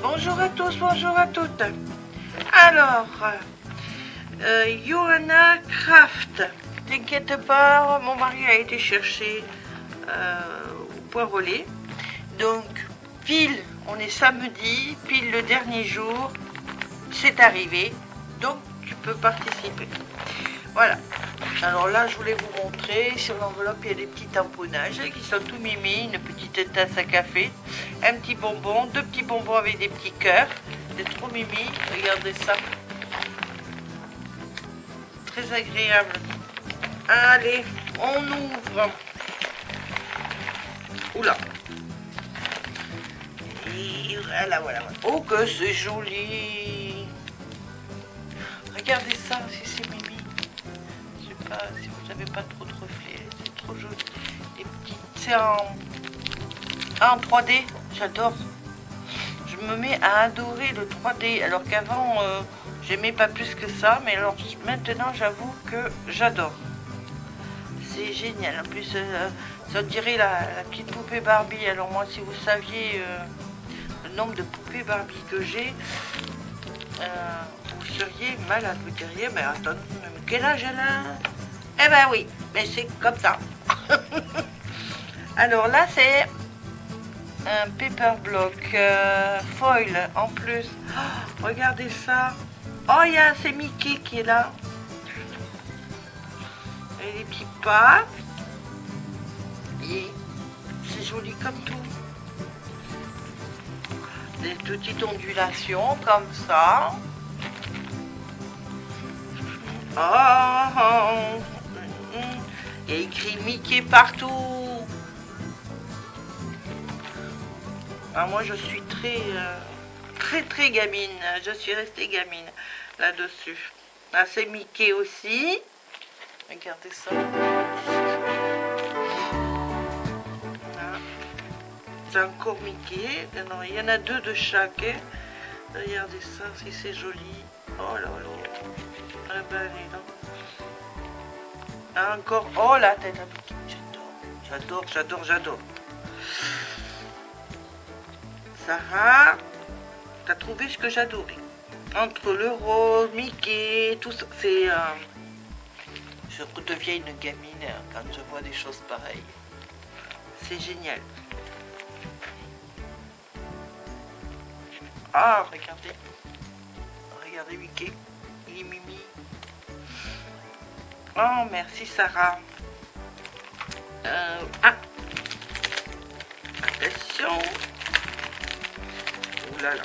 Bonjour à tous, bonjour à toutes. Alors, Johanna Craft. T'inquiète pas, mon mari a été chercher au point relais. Donc, pile, on est samedi, pile le dernier jour, c'est arrivé. Donc, tu peux participer. Voilà. Alors là, je voulais vous montrer, sur l'enveloppe, il y a des petits tamponnages qui sont tout mimi, une petite tasse à café, un petit bonbon, deux petits bonbons avec des petits cœurs. C'est trop mimi, regardez ça. Très agréable. Allez, on ouvre. Oula. Et voilà, voilà. Oh, que c'est joli. Regardez ça, si c'est mimi. Je sais pas si vous n'avez pas trop de reflets, c'est trop joli. Les petites, c'est en 3D, j'adore. Je me mets à adorer le 3D, alors qu'avant, j'aimais pas plus que ça, mais alors maintenant, j'avoue que j'adore. C'est génial. En plus, ça dirait la petite poupée Barbie. Alors moi, si vous saviez le nombre de poupées Barbie que j'ai, vous seriez malade. Vous diriez, mais attends, quel âge elle a? Eh ben oui, mais c'est comme ça. Alors là, c'est un paper block foil en plus. Oh, regardez ça. Oh, il y a c'est Mickey qui est là. Et les petits pas. Et c'est joli comme tout. Des petites ondulations comme ça. Oh, il y a écrit Mickey partout. Ah, moi je suis très gamine. Je suis restée gamine là-dessus. Là c'est Mickey aussi. Regardez ça. C'est encore Mickey. Non, il y en a deux de chaque. Hein. Regardez ça, si c'est joli. Oh là là. Ah ben, là. Encore. Oh la tête à Mickey. J'adore. Sarah, t'as trouvé ce que j'adorais. Entre le rose, Mickey, tout ça. C'est. Je redeviens une gamine quand je vois des choses pareilles. C'est génial. Ah, regardez. Regardez Mickey. Il est mimi. Oh, merci Sarah. Ah. Attention. Ouh là là.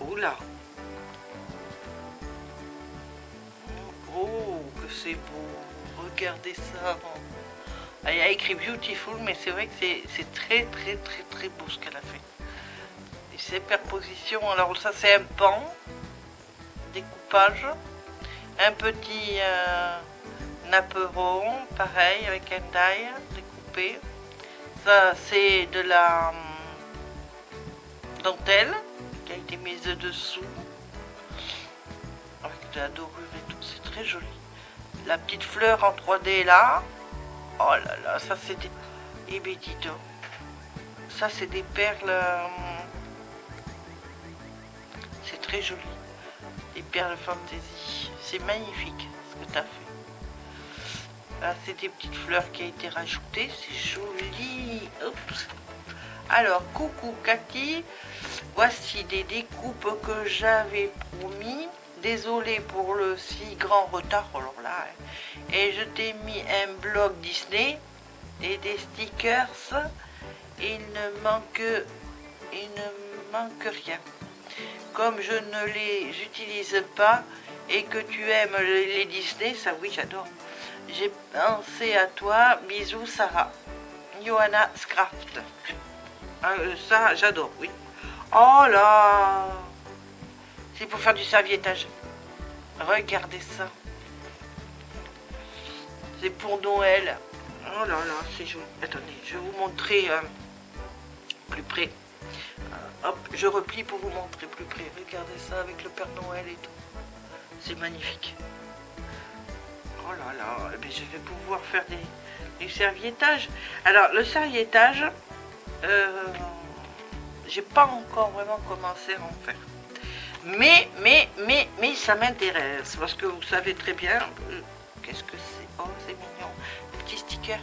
Ouh là. Oh, que c'est beau. Regardez ça. Elle a écrit beautiful, mais c'est vrai que c'est très beau ce qu'elle a fait. Et ces perpositions, alors ça c'est un pan, découpage, un petit napperon, pareil, avec un die découpé. Ça c'est de la dentelle qui a été mise dessous, avec de la dorure et tout, c'est très joli. La petite fleur en 3D là. Oh là là, ça c'est des... Et bien dis donc, ça c'est des perles... C'est très joli. Des perles fantaisie. C'est magnifique ce que tu as fait. Là c'est des petites fleurs qui ont été rajoutées. C'est joli. Oups. Alors, coucou Cathy. Voici des découpes que j'avais promis. Désolée pour le si grand retard, alors là, et je t'ai mis un bloc Disney et des stickers. Il ne manque rien. Comme je ne les utilise pas et que tu aimes les Disney, ça oui j'adore. J'ai pensé à toi. Bisous Sarah. Johanna Craft. Ça j'adore, oui. Oh là. C'est pour faire du serviettage. Regardez ça. C'est pour Noël. Oh là là, c'est joli. Attendez, je vais vous montrer plus près. Hop, je replie pour vous montrer plus près. Regardez ça avec le Père Noël et tout. C'est magnifique. Oh là voilà, eh je vais pouvoir faire du serviettage. Alors, le serviettage, j'ai pas encore vraiment commencé à en faire. Mais ça m'intéresse, parce que vous savez très bien, qu'est-ce que c'est? Oh, c'est mignon, le petit sticker.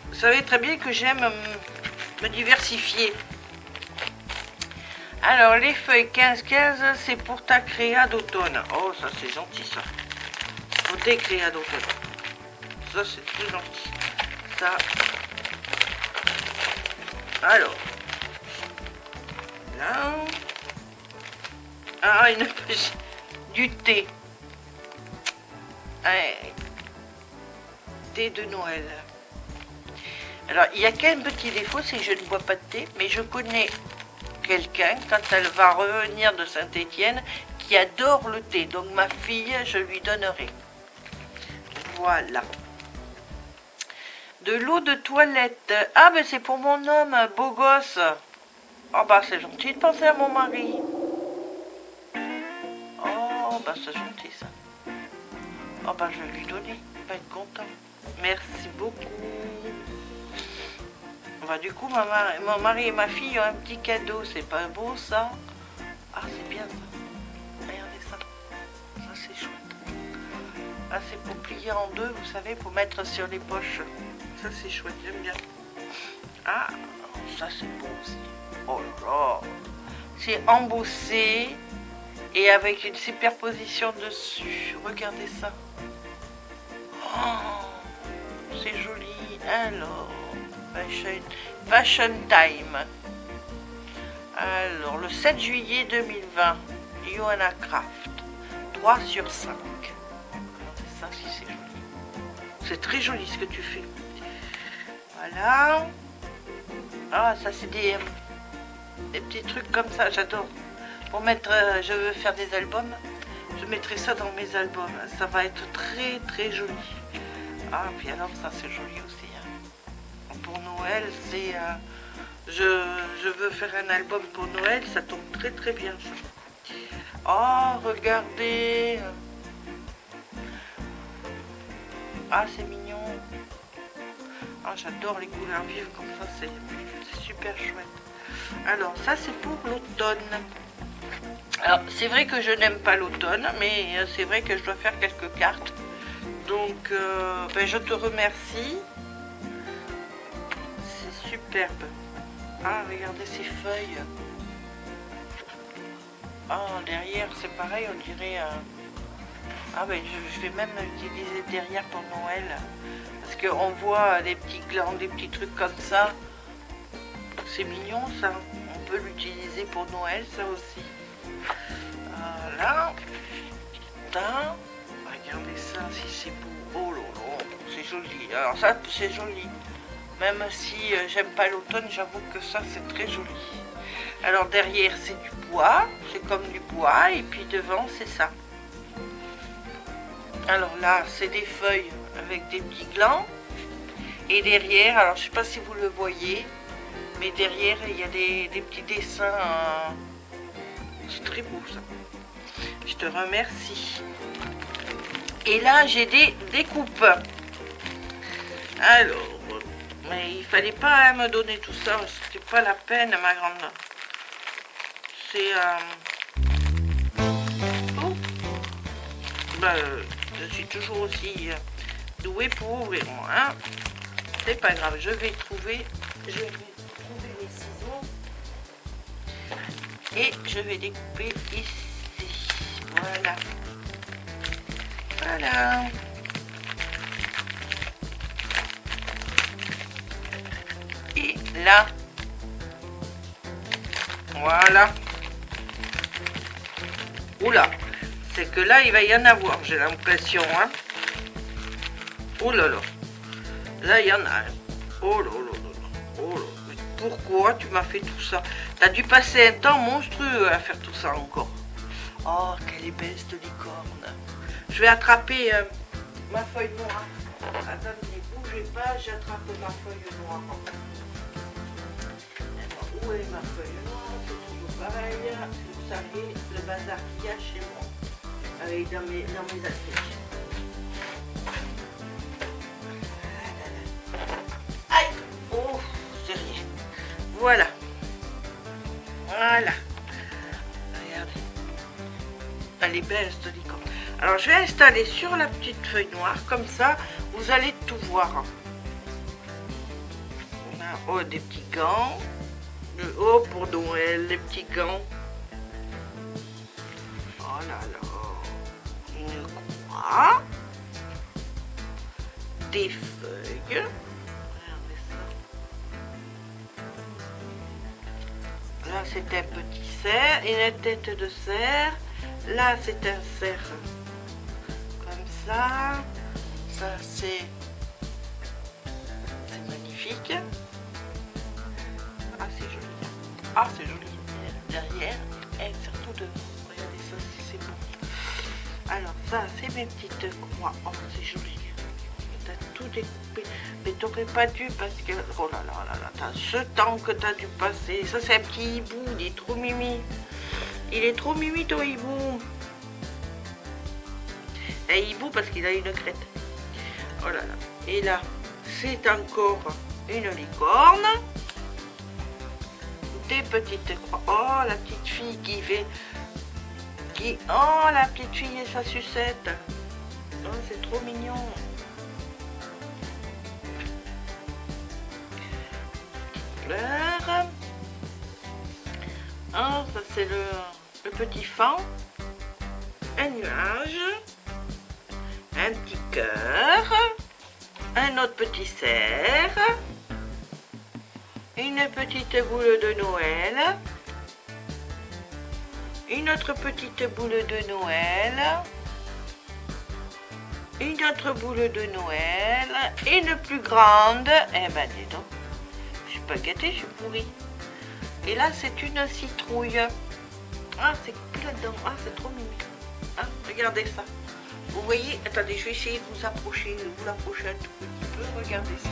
Vous savez très bien que j'aime me diversifier. Alors, les feuilles 15-15, c'est pour ta créa d'automne. Oh, ça c'est gentil ça. Pour tes créas d'automne. Ça c'est tout gentil. Ça. Alors. Là. Ah, une pêche. Du thé. Ouais. Thé de Noël. Alors, il y a qu'un petit défaut, c'est que je ne bois pas de thé, mais je connais quelqu'un, quand elle va revenir de Saint-Étienne, qui adore le thé. Donc ma fille, je lui donnerai. Voilà. De l'eau de toilette. Ah, ben c'est pour mon homme, beau gosse. Oh, bah c'est gentil de penser à mon mari. Oh, bah c'est gentil ça. Oh, bah je vais lui donner. Il va être content. Merci beaucoup. Bah, du coup, mon mari et ma fille ont un petit cadeau. C'est pas beau ça? Ah, c'est bien ça. Regardez ça. Ça, c'est chouette. Ah, c'est pour plier en deux, vous savez, pour mettre sur les poches. Ça, c'est chouette, j'aime bien. Ah, ça, c'est beau aussi. Oh là là. C'est embossé et avec une superposition dessus. Regardez ça. Oh, c'est joli. Alors. Fashion Time. Alors, le 7 juillet 2020, Johanna Kraft, 3 sur 5. Regardez ça, si c'est joli. C'est très joli ce que tu fais. Voilà. Ah, ça c'est des petits trucs comme ça, j'adore. Pour mettre, je veux faire des albums, je mettrai ça dans mes albums. Ça va être très très joli. Ah, puis alors ça c'est joli aussi. Pour Noël, c'est je veux faire un album pour Noël, ça tombe très très bien ça. Oh, regardez. Ah, c'est mignon. Ah, j'adore les couleurs vives comme ça, c'est super chouette. Alors ça c'est pour l'automne. Alors c'est vrai que je n'aime pas l'automne, mais c'est vrai que je dois faire quelques cartes. Donc ben, je te remercie. Superbe. Ah, regardez ces feuilles. Ah, derrière, c'est pareil, on dirait... Ah, ben, je vais même utiliser derrière pour Noël. Parce qu'on voit des petits glands, des petits trucs comme ça. C'est mignon, ça. On peut l'utiliser pour Noël, ça aussi. Voilà. Putain. Regardez ça, si c'est beau. Oh là là, c'est joli. Alors ça, c'est joli. Même si j'aime pas l'automne, j'avoue que ça c'est très joli. Alors derrière c'est du bois, c'est comme du bois, et puis devant c'est ça. Alors là c'est des feuilles avec des petits glands. Et derrière, alors je sais pas si vous le voyez, mais derrière il y a des petits dessins. C'est très beau ça. Je te remercie. Et là j'ai des découpes. Alors... Mais il fallait pas me donner tout ça, c'était pas la peine, ma grande. C'est... Oh. Bah, je suis toujours aussi douée pour ouvrir, moi. Hein. C'est pas grave, je vais trouver les ciseaux. Et je vais découper ici. Voilà. Voilà. Et là, voilà. Oula, c'est que là, il va y en avoir, j'ai l'impression. Hein. Oh là là. Là, il y en a. Oh là là là. Oh là. Mais pourquoi tu m'as fait tout ça? T'as dû passer un temps monstrueux à faire tout ça encore. Oh, quelle est belle cette licorne. Je vais attraper ma feuille noire. Attendez, bougez pas, j'attrape ma feuille noire. Où est ma feuille noire? C'est toujours pareil. Vous savez, le bazar qu'il y a chez moi. Allez, dans mes assiettes. Aïe! Oh, c'est rien. Voilà. Voilà. Regardez. Elle est belle, cette licorne. Alors, je vais installer sur la petite feuille noire. Comme ça, vous allez tout voir. On a oh, des petits gants. Oh, pour Noël, les petits gants. Oh là là. Une croix. Des feuilles. Regardez ça. Là, c'est un petit cerf. Une tête de cerf. Là, c'est un cerf. Comme ça. Ça, c'est magnifique. Ah, c'est joli. Ah, c'est joli. Derrière et surtout devant. Regardez ça, c'est beau. Alors, ça, c'est mes petites croix. Oh, c'est joli. T'as tout découpé. Mais t'aurais pas dû parce que... Oh là là là là. T'as ce temps que t'as dû passer. Ça, c'est un petit hibou. Il est trop mimi. Il est trop mimi, ton hibou. Un hibou parce qu'il a une crête. Oh là là. Et là, c'est encore une licorne. Des petites croix. Oh, la petite fille qui fait... Oh, la petite fille et sa sucette. Oh, c'est trop mignon. Fleur. Oh, ça c'est le petit fan. Un nuage. Un petit cœur. Un autre petit cerf. Une petite boule de Noël. Une autre petite boule de Noël. Une autre boule de Noël. Une plus grande. Eh ben dis donc. Je suis pas gâtée, je suis pourrie. Et là c'est une citrouille. Ah c'est coupé là-dedans. Ah c'est trop mignon. Ah, regardez ça. Vous voyez, attendez, je vais essayer de vous approcher, de vous l'approcher un tout petit peu. Regardez ça.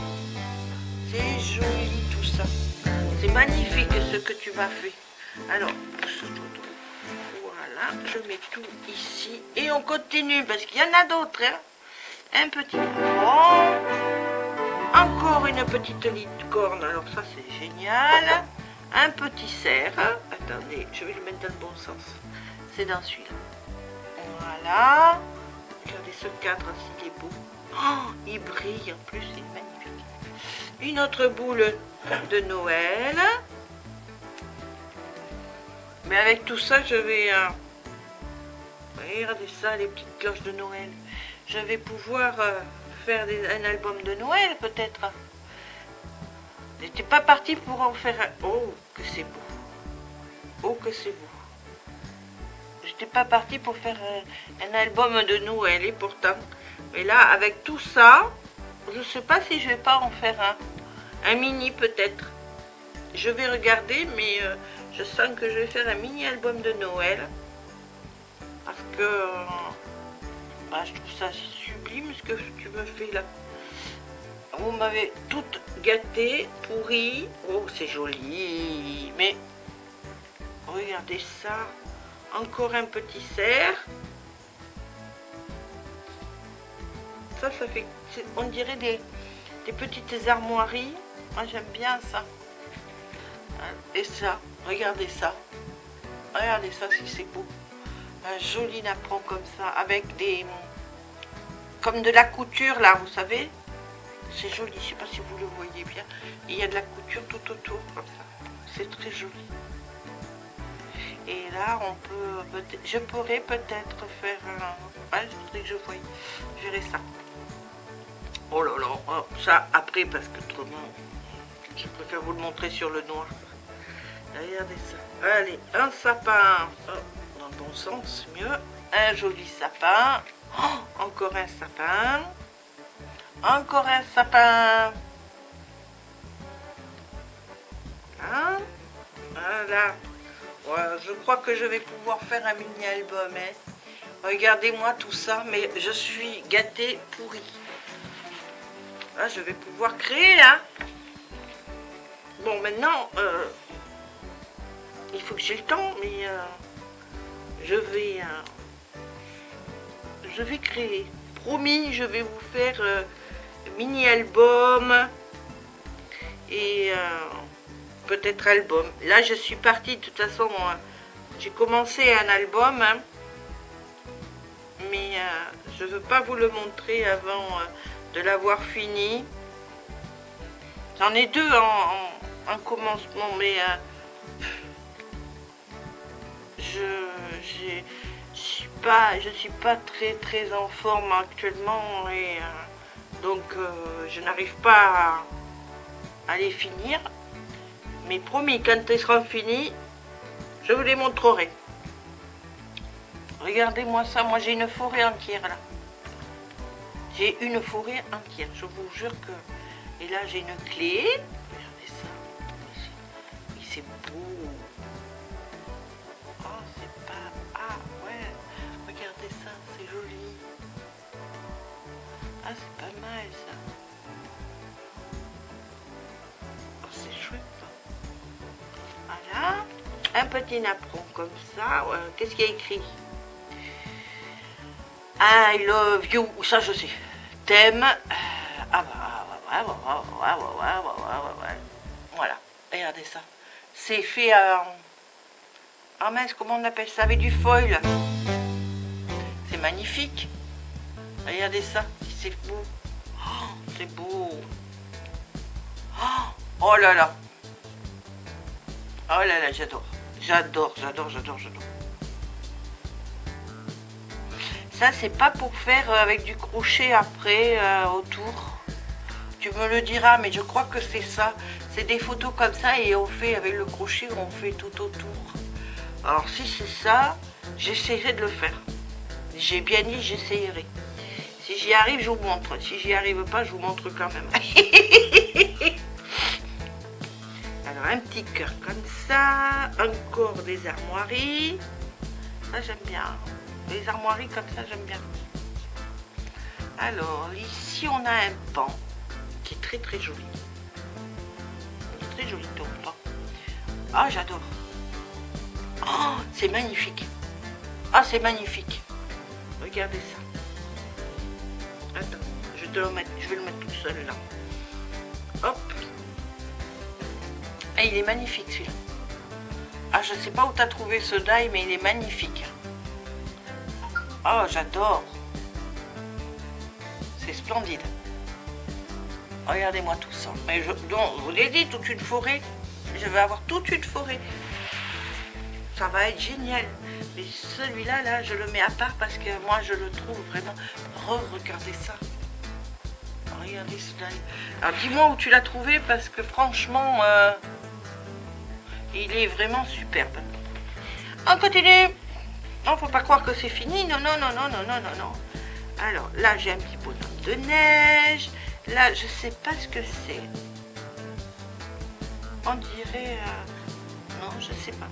C'est joli tout ça. C'est magnifique ce que tu m'as fait. Alors, voilà, je mets tout ici. Et on continue parce qu'il y en a d'autres. Hein. Un petit rond. Encore une petite licorne. Alors ça c'est génial. Un petit cerf. Attendez, je vais le mettre dans le bon sens. C'est dans celui-là. Voilà. Regardez ce cadre, s'il est beau. Oh, il brille en plus, c'est magnifique. Une autre boule de Noël. Mais avec tout ça, je vais... regardez ça, les petites cloches de Noël. Je vais pouvoir faire un album de Noël, peut-être. J'étais pas partie pour en faire un... Oh, que c'est beau. Oh, que c'est beau. J'étais pas partie pour faire un album de Noël, et pourtant. Mais là, avec tout ça, je sais pas si je vais pas en faire un mini, peut-être. Je vais regarder, mais je sens que je vais faire un mini album de Noël. Parce que bah, je trouve ça sublime ce que tu me fais là. Vous m'avez toute gâtée, pourrie. Oh, c'est joli. Mais regardez ça. Encore un petit cerf. Ça fait... On dirait des petites armoiries. Moi, j'aime bien ça. Et ça, regardez ça. Regardez ça si c'est beau. Un joli napperon comme ça. Avec des... Comme de la couture là, vous savez. C'est joli, je ne sais pas si vous le voyez bien. Il y a de la couture tout autour comme ça. C'est très joli. Et là, on peut... Je pourrais peut-être faire un... Ah, je voudrais que je voie. Je verrai ça. Oh là là. Oh, ça après, parce que autrement, je préfère vous le montrer sur le noir. Regardez ça. Allez, un sapin. Oh, dans le bon sens, mieux. Un joli sapin. Oh, encore un sapin. Encore un sapin. Hein? Voilà. Voilà. Je crois que je vais pouvoir faire un mini-album. Hein. Regardez-moi tout ça, mais je suis gâtée, pourrie. Là, je vais pouvoir créer, là. Bon, maintenant, il faut que j'ai le temps, mais je vais je vais créer. Promis, je vais vous faire mini-album et peut-être album. Là, je suis partie, de toute façon, j'ai commencé un album, hein, mais je ne veux pas vous le montrer avant de l'avoir fini. J'en ai deux en commencement, mais je suis pas très en forme actuellement et donc je n'arrive pas à les finir. Mais promis, quand ils seront finis, je vous les montrerai. Regardez-moi ça, moi j'ai une forêt entière là. J'ai une forêt entière, je vous jure que... Et là j'ai une clé. Regardez ça. Oui, c'est beau. Oh, c'est pas... Ah ouais. Regardez ça, c'est joli. Ah, c'est pas mal ça. Oh, c'est chouette. Voilà. Un petit napperon comme ça. Qu'est-ce qu'il y a écrit? I love you. Ça je sais. Thème. Ah bah ouais. Voilà. Regardez ça. C'est fait ah mince, comment on appelle ça? Avec du foil. C'est magnifique. Regardez ça. C'est beau. Oh, c'est beau. Oh là là. Oh là là, j'adore. J'adore. Ça, c'est pas pour faire avec du crochet après, autour. Tu me le diras, mais je crois que c'est ça. C'est des photos comme ça et on fait avec le crochet, on fait tout autour. Alors, si c'est ça, j'essaierai de le faire. J'ai bien dit, j'essayerai. Si j'y arrive, je vous montre. Si j'y arrive pas, je vous montre quand même. Alors, un petit cœur comme ça. Encore des armoiries. Ça, j'aime bien. Les armoiries comme ça, j'aime bien. Alors, ici, on a un pan qui est très joli. Très joli ton pan. Ah, j'adore. Oh, c'est magnifique. Ah, c'est magnifique. Regardez ça. Attends, je vais le mettre tout seul là. Hop. Et il est magnifique celui-là. Ah, je sais pas où tu as trouvé ce die, mais il est magnifique. Oh, j'adore. C'est splendide. Regardez-moi tout ça. Mais donc, je vous l'ai dit, toute une forêt. Je vais avoir toute une forêt. Ça va être génial. Mais celui-là, là, je le mets à part parce que moi, je le trouve vraiment... Regardez ça. Regardez cela. Alors, dis-moi où tu l'as trouvé parce que franchement, il est vraiment superbe. On continue. Non, faut pas croire que c'est fini. Non. Alors, là, j'ai un petit bonhomme de neige. Là, je sais pas ce que c'est. On dirait... Non, je sais pas.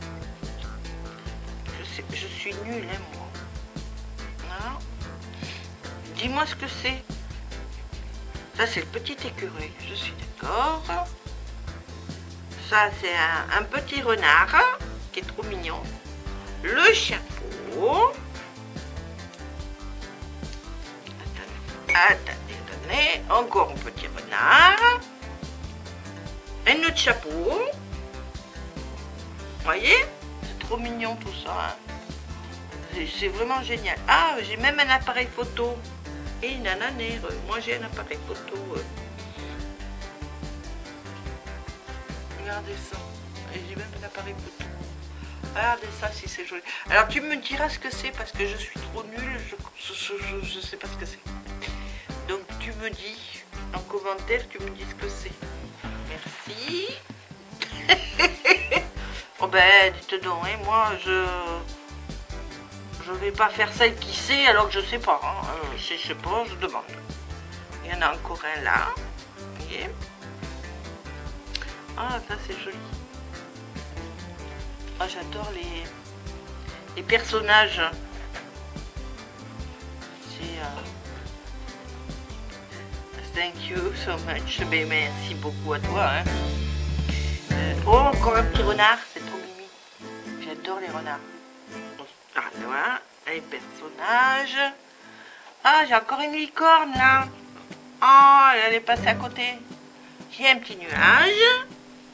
Je suis nulle, hein, moi. Non. Dis-moi ce que c'est. Ça, c'est le petit écureuil. Je suis d'accord. Ça, c'est un petit renard qui est trop mignon. Le chapeau. Attendez. Encore un petit renard. Un autre chapeau. Vous voyez? C'est trop mignon tout ça. Hein. C'est vraiment génial. Ah, j'ai même un appareil photo. Et nananère. Moi, j'ai un appareil photo. Regardez ça. Et j'ai même un appareil photo. Regardez ça si c'est joli. Alors, tu me diras ce que c'est parce que je suis trop nulle. Je sais pas ce que c'est. Donc, tu me dis en commentaire, tu me dis ce que c'est. Merci. Oh ben, dites donc, hein, moi, je vais pas faire celle qui sait alors que je sais pas. Hein. Je sais pas, je demande. Il y en a encore un là. Vous voyez? Ah, ça c'est joli. Ah, j'adore les personnages. C'est... Thank you so much. Ben, merci beaucoup à toi. Hein. Oh, encore un petit renard. C'est trop mimi. J'adore les renards. Ah, voilà. Les personnages. Ah, j'ai encore une licorne là. Oh, elle est passée à côté. J'ai un petit nuage.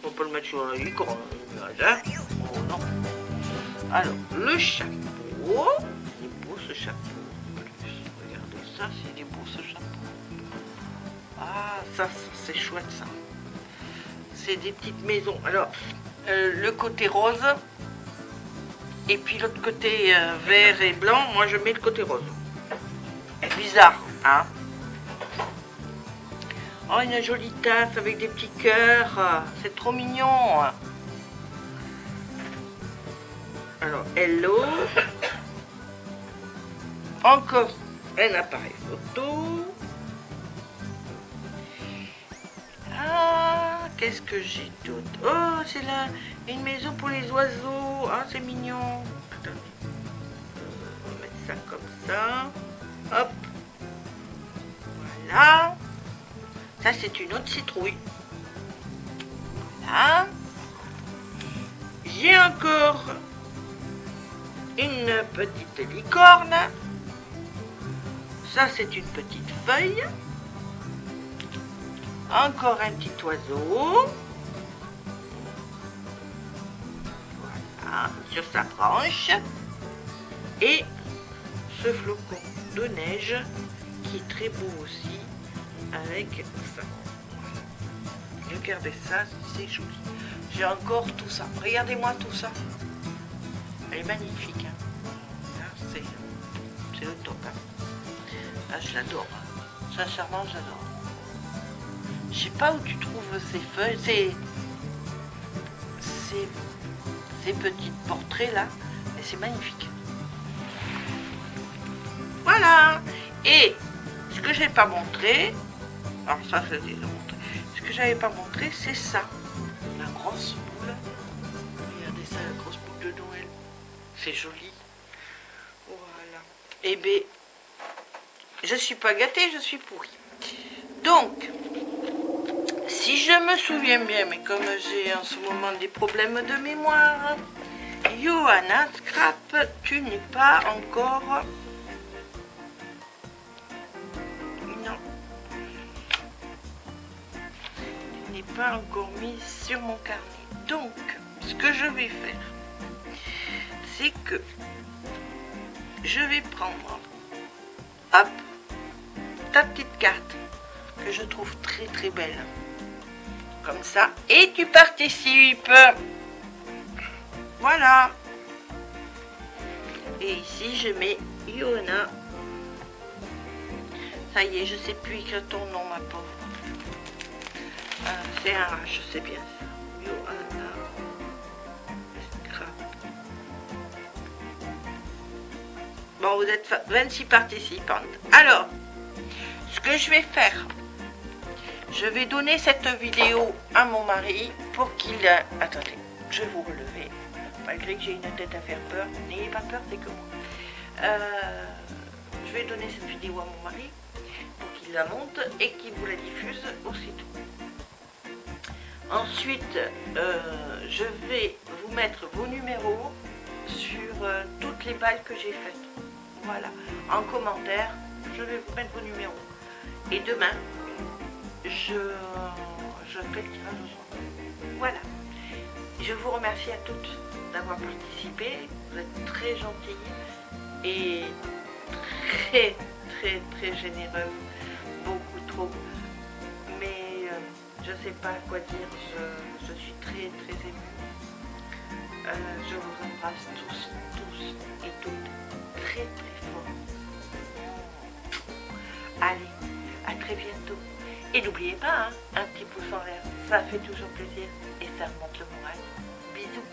On peut le mettre sur la licorne, le nuage, hein. Oh non. Alors, le chapeau. Il est beau ce chapeau. Regardez ça, c'est beau ce chapeau. Ah, ça c'est chouette ça. C'est des petites maisons. Alors, le côté rose. Et puis l'autre côté vert et blanc, moi je mets le côté rose. Bizarre, hein? Oh, une jolie tasse avec des petits cœurs. C'est trop mignon. Alors, hello. Encore un appareil photo. Ah, qu'est-ce que j'ai d'autre? Oh, c'est là, une maison pour les oiseaux. Ah, c'est mignon. Attendez. On va mettre ça comme ça. Hop. Voilà. Ça, c'est une autre citrouille. Voilà. J'ai encore une petite licorne. Ça, c'est une petite feuille. Encore un petit oiseau. Voilà, sur sa branche. Et ce flocon de neige qui est très beau aussi avec ça. Regardez ça, c'est joli. J'ai encore tout ça. Regardez-moi tout ça. Elle est magnifique. Hein. C'est le top. Hein. Ah, je l'adore. Sincèrement, j'adore. Je sais pas où tu trouves ces feuilles, ces petits portraits là, mais c'est magnifique. Voilà. Et ce que j'ai pas montré, alors ça je l'ai déjà montré. Ce que j'avais pas montré, c'est ça, la grosse boule. Regardez ça, la grosse boule de Noël. C'est joli. Voilà. Eh bien, je suis pas gâtée, je suis pourrie. Donc, si je me souviens bien, mais comme j'ai en ce moment des problèmes de mémoire, Johanna Scrap, tu n'es pas encore... Non. Tu n'es pas encore mise sur mon carnet. Donc, ce que je vais faire, c'est que je vais prendre, hop, ta petite carte que je trouve très très belle. Comme ça, et tu participes. Voilà. Et ici je mets Johanna. Ça y est, je sais plus écrire ton nom, ma pauvre. C'est un H, je sais bien ça. Johanna Scrap. Bon, vous êtes 26 participantes. Alors, ce que je vais faire, je vais donner cette vidéo à mon mari pour qu'il... Attendez, je vais vous relever. Malgré que j'ai une tête à faire peur, n'ayez pas peur, c'est que moi. Je vais donner cette vidéo à mon mari pour qu'il la monte et qu'il vous la diffuse aussitôt. Ensuite, je vais vous mettre vos numéros sur toutes les balles que j'ai faites. Voilà, en commentaire, je vais vous mettre vos numéros. Et demain, je fais le tirage au sort. Voilà. Je vous remercie à toutes d'avoir participé. Vous êtes très gentilles et très très très généreuses. Beaucoup trop. Mais je ne sais pas quoi dire. Je suis très très émue. Je vous embrasse tous et toutes très très fort. Allez, à très bientôt. Et n'oubliez pas, hein, un petit pouce en l'air, ça fait toujours plaisir et ça remonte le moral. Bisous.